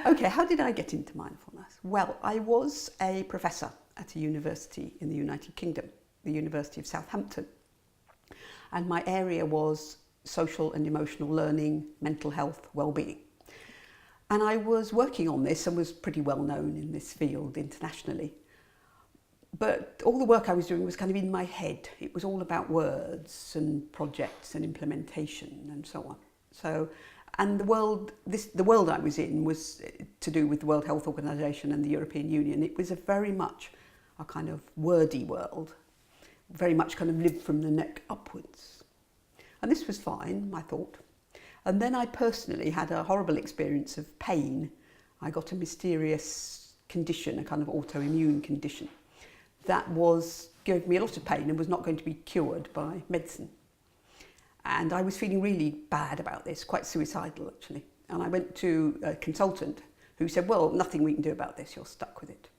Okay, how did I get into mindfulness? Well, I was a professor at a university in the United Kingdom, the University of Southampton. And my area was social and emotional learning, mental health, wellbeing. And I was working on this and was pretty well known in this field internationally. But all the work I was doing was kind of in my head. It was all about words and projects and implementation and so on. And the world I was in was to do with the World Health Organization and the European Union. It was very much a kind of wordy world, very much kind of lived from the neck upwards. And this was fine, I thought. And then I personally had a horrible experience of pain. I got a mysterious condition, a kind of autoimmune condition, that gave me a lot of pain and was not going to be cured by medicine. And I was feeling really bad about this, quite suicidal actually. And I went to a consultant who said, well, nothing we can do about this, you're stuck with it.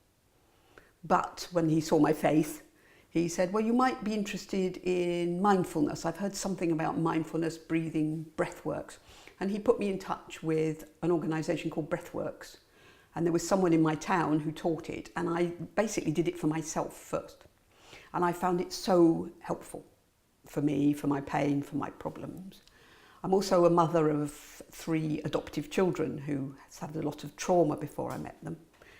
But when he saw my face, he said, well, you might be interested in mindfulness. I've heard something about mindfulness, breathing, breathworks. And he put me in touch with an organisation called Breathworks. And there was someone in my town who taught it. And I basically did it for myself first. And I found it so helpful for me, for my pain, for my problems. I'm also a mother of 3 adoptive children who has had a lot of trauma before I met them.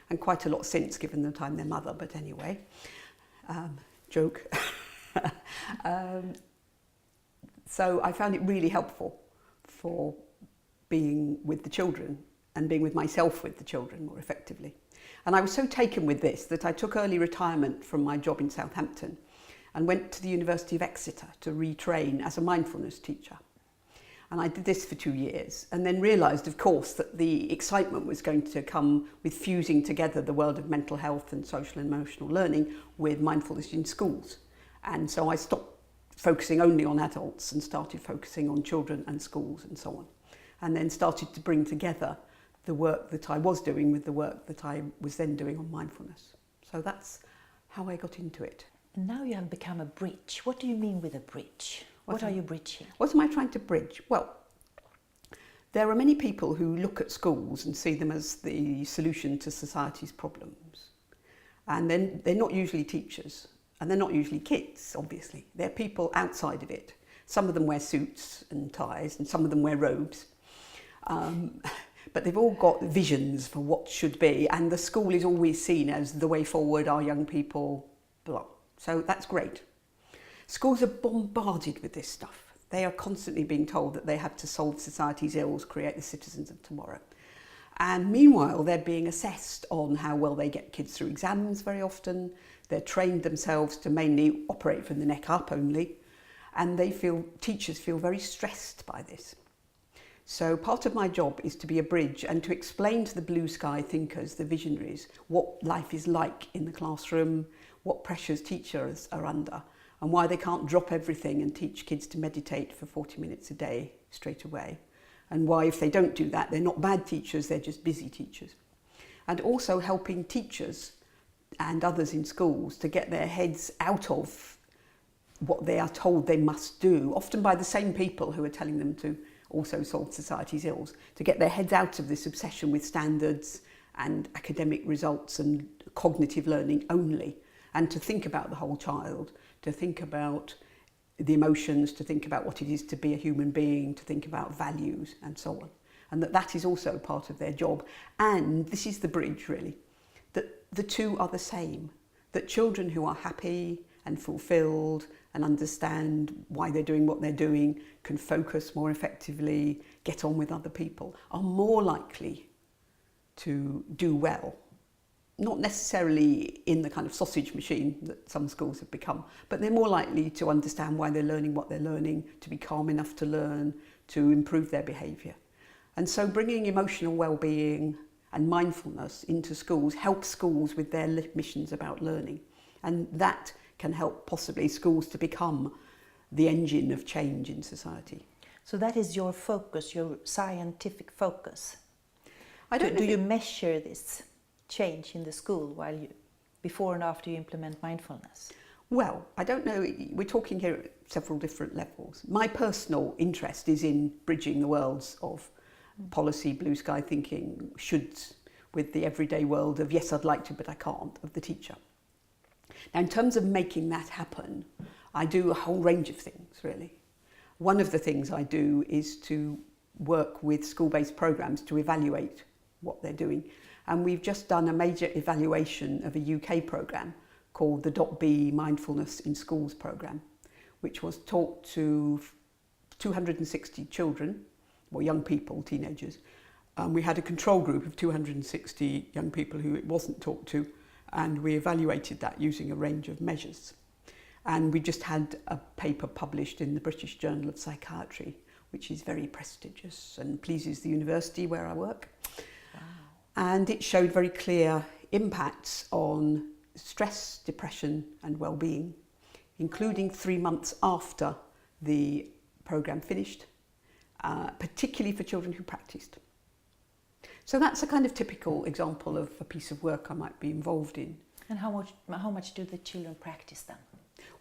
And quite a lot since, given the time their mother, but anyway. Joke. So I found it really helpful for being with the children and being with myself with the children more effectively. And I was so taken with this that I took early retirement from my job in Southampton and went to the University of Exeter to retrain as a mindfulness teacher. And I did this for 2 years and then realised, of course, that the excitement was going to come with fusing together the world of mental health and social and emotional learning with mindfulness in schools. And so I stopped focusing only on adults and started focusing on children and schools and so on. And then started to bring together the work that I was doing with the work that I was then doing on mindfulness. So that's how I got into it. Now you have become a bridge. What do you mean with a bridge? What are you bridging? What am I trying to bridge? Well, there are many people who look at schools and see them as the solution to society's problems. And then they're not usually teachers, and they're not usually kids, obviously. They're people outside of it. Some of them wear suits and ties, and some of them wear robes. But they've all got visions for what should be, and the school is always seen as the way forward, our young people, blah. So that's great. Schools are bombarded with this stuff. They are constantly being told that they have to solve society's ills, create the citizens of tomorrow. And meanwhile, they're being assessed on how well they get kids through exams very often. They're trained themselves to mainly operate from the neck up only. And teachers feel very stressed by this. So part of my job is to be a bridge and to explain to the blue sky thinkers, the visionaries, what life is like in the classroom, what pressures teachers are under, and why they can't drop everything and teach kids to meditate for 40 minutes a day straight away. And why, if they don't do that, they're not bad teachers, they're just busy teachers. And also helping teachers and others in schools to get their heads out of what they are told they must do, often by the same people who are telling them to also solve society's ills, to get their heads out of this obsession with standards and academic results and cognitive learning only, and to think about the whole child, to think about the emotions, to think about what it is to be a human being, to think about values and so on. And that is also part of their job. And this is the bridge really, that the two are the same, that children who are happy and fulfilled and understand why they're doing what they're doing, can focus more effectively, get on with other people, are more likely to do well. Not necessarily in the kind of sausage machine that some schools have become, but they're more likely to understand why they're learning what they're learning, to be calm enough to learn, to improve their behaviour. And so bringing emotional well-being and mindfulness into schools helps schools with their missions about learning. And that can help possibly schools to become the engine of change in society. So that is your focus, your scientific focus. Do you measure this change in the school before and after you implement mindfulness? Well, I don't know, we're talking here at several different levels. My personal interest is in bridging the worlds of policy, blue sky thinking, shoulds, with the everyday world of yes, I'd like to, but I can't, of the teacher. Now, in terms of making that happen, I do a whole range of things, really. One of the things I do is to work with school-based programs to evaluate what they're doing. And we've just done a major evaluation of a UK program called the .B Mindfulness in Schools program, which was taught to 260 children, or young people, teenagers. We had a control group of 260 young people who it wasn't taught to, and we evaluated that using a range of measures. And we just had a paper published in the British Journal of Psychiatry, which is very prestigious and pleases the university where I work. Wow. And it showed very clear impacts on stress, depression and well-being, including 3 months after the programme finished, particularly for children who practised. So that's a kind of typical example of a piece of work I might be involved in. And how much do the children practice then?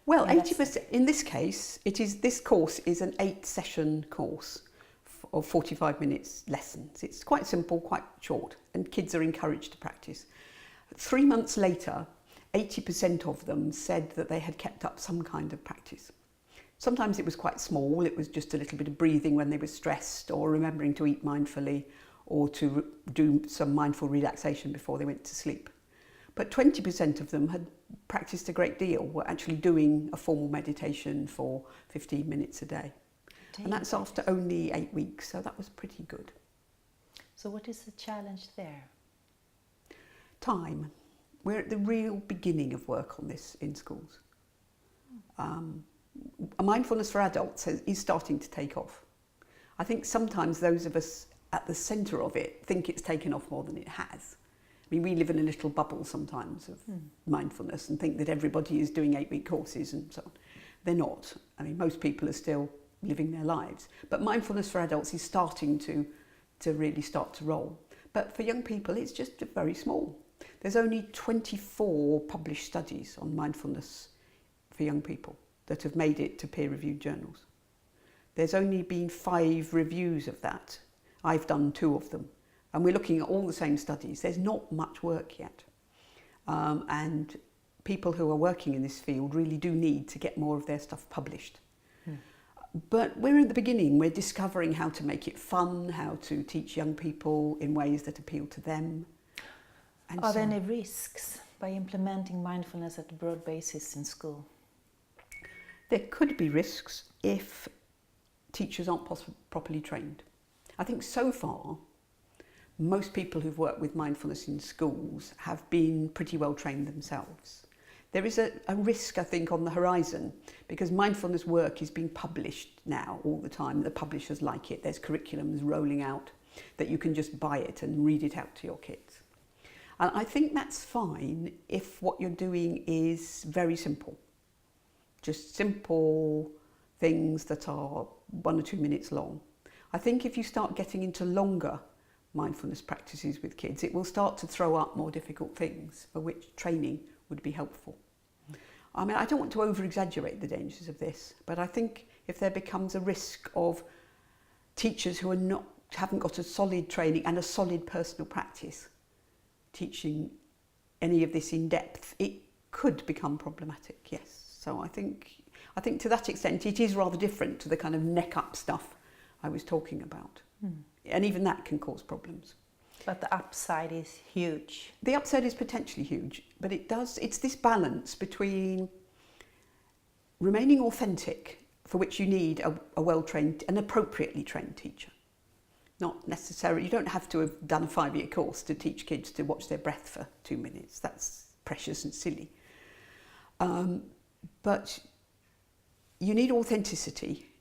Well, 80%, in this case, this course is an 8-session course of 45 minutes lessons. It's quite simple, quite short, and kids are encouraged to practice. 3 months later, 80% of them said that they had kept up some kind of practice. Sometimes it was quite small, it was just a little bit of breathing when they were stressed, or remembering to eat mindfully, or to do some mindful relaxation before they went to sleep. But 20% of them had practiced a great deal, were actually doing a formal meditation for 15 minutes a day. And that's after only 8 weeks, so that was pretty good. So what is the challenge there? Time. We're at the real beginning of work on this in schools. Mindfulness for adults is starting to take off. I think sometimes those of us at the centre of it think it's taken off more than it has. I mean, we live in a little bubble sometimes of mindfulness and think that everybody is doing 8-week courses and so on. They're not. I mean, most people are still living their lives. But mindfulness for adults is starting to really start to roll. But for young people, it's just very small. There's only 24 published studies on mindfulness for young people that have made it to peer-reviewed journals. There's only been 5 reviews of that. I've done 2 of them. And we're looking at all the same studies. There's not much work yet. And people who are working in this field really do need to get more of their stuff published. But we're at the beginning. We're discovering how to make it fun, how to teach young people in ways that appeal to them. And are there any risks by implementing mindfulness at a broad basis in school? There could be risks if teachers aren't properly trained. I think so far, most people who've worked with mindfulness in schools have been pretty well trained themselves. There is a risk, I think, on the horizon, because mindfulness work is being published now all the time. The publishers like it. There's curriculums rolling out that you can just buy it and read it out to your kids. And I think that's fine if what you're doing is very simple. Just simple things that are 1 or 2 minutes long. I think if you start getting into longer mindfulness practices with kids, it will start to throw up more difficult things for which training would be helpful. I mean, I don't want to over-exaggerate the dangers of this, but I think if there becomes a risk of teachers who haven't got a solid training and a solid personal practice teaching any of this in depth, it could become problematic, yes. So I think to that extent it is rather different to the kind of neck-up stuff I was talking about. And even that can cause problems. But the upside is huge. The upside is potentially huge, but it's this balance between remaining authentic, for which you need a well-trained, an appropriately trained teacher. Not necessarily, you don't have to have done a 5-year course to teach kids to watch their breath for 2 minutes. That's precious and silly. But you need authenticity.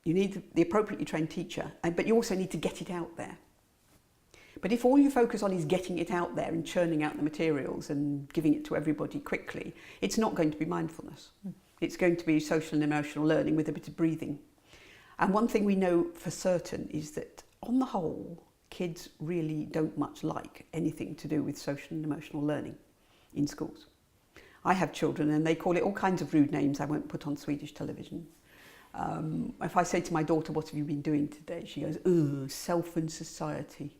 You need the appropriately trained teacher, but you also need to get it out there. But if all you focus on is getting it out there and churning out the materials and giving it to everybody quickly, it's not going to be mindfulness. It's going to be social and emotional learning with a bit of breathing. And one thing we know for certain is that, on the whole, kids really don't much like anything to do with social and emotional learning in schools. I have children and they call it all kinds of rude names I won't put on Swedish television. If I say to my daughter, what have you been doing today? She goes, ugh, self and society.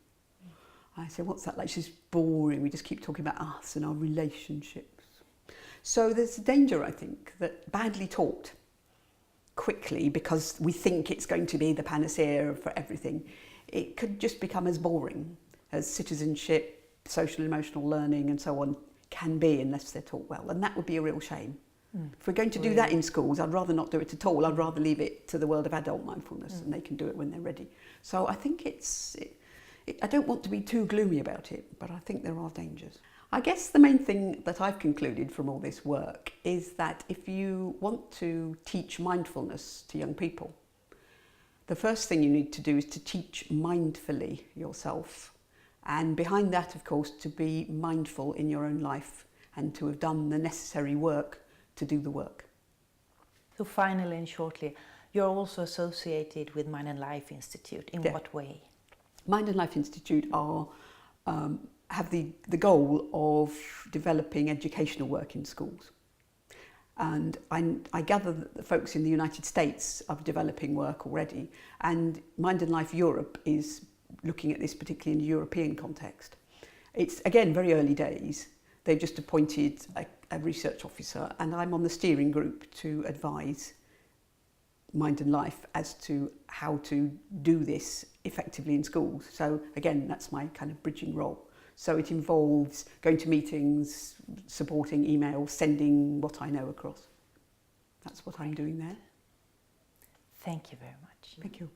I say, what's that like? She's boring. We just keep talking about us and our relationships. So there's a danger, I think, that badly taught quickly, because we think it's going to be the panacea for everything, it could just become as boring as citizenship, social and emotional learning and so on can be, unless they're taught well. And that would be a real shame. If we're going to do that in schools, I'd rather not do it at all. I'd rather leave it to the world of adult mindfulness and they can do it when they're ready. So I think I don't want to be too gloomy about it, but I think there are dangers. I guess the main thing that I've concluded from all this work is that if you want to teach mindfulness to young people, the first thing you need to do is to teach mindfully yourself. And behind that, of course, to be mindful in your own life and to have done the necessary work to do the work. So finally and shortly, you're also associated with Mind and Life Institute. In what way? Mind and Life Institute have the goal of developing educational work in schools. And I gather that the folks in the United States are developing work already, and Mind and Life Europe is looking at this particularly in a European context. It's, again, very early days. They've just appointed a research officer, and I'm on the steering group to advise Mind and Life as to how to do this effectively in schools. So again, that's my kind of bridging role. So it involves going to meetings, supporting emails, sending what I know across. That's what I'm doing there. Thank you very much. Thank you.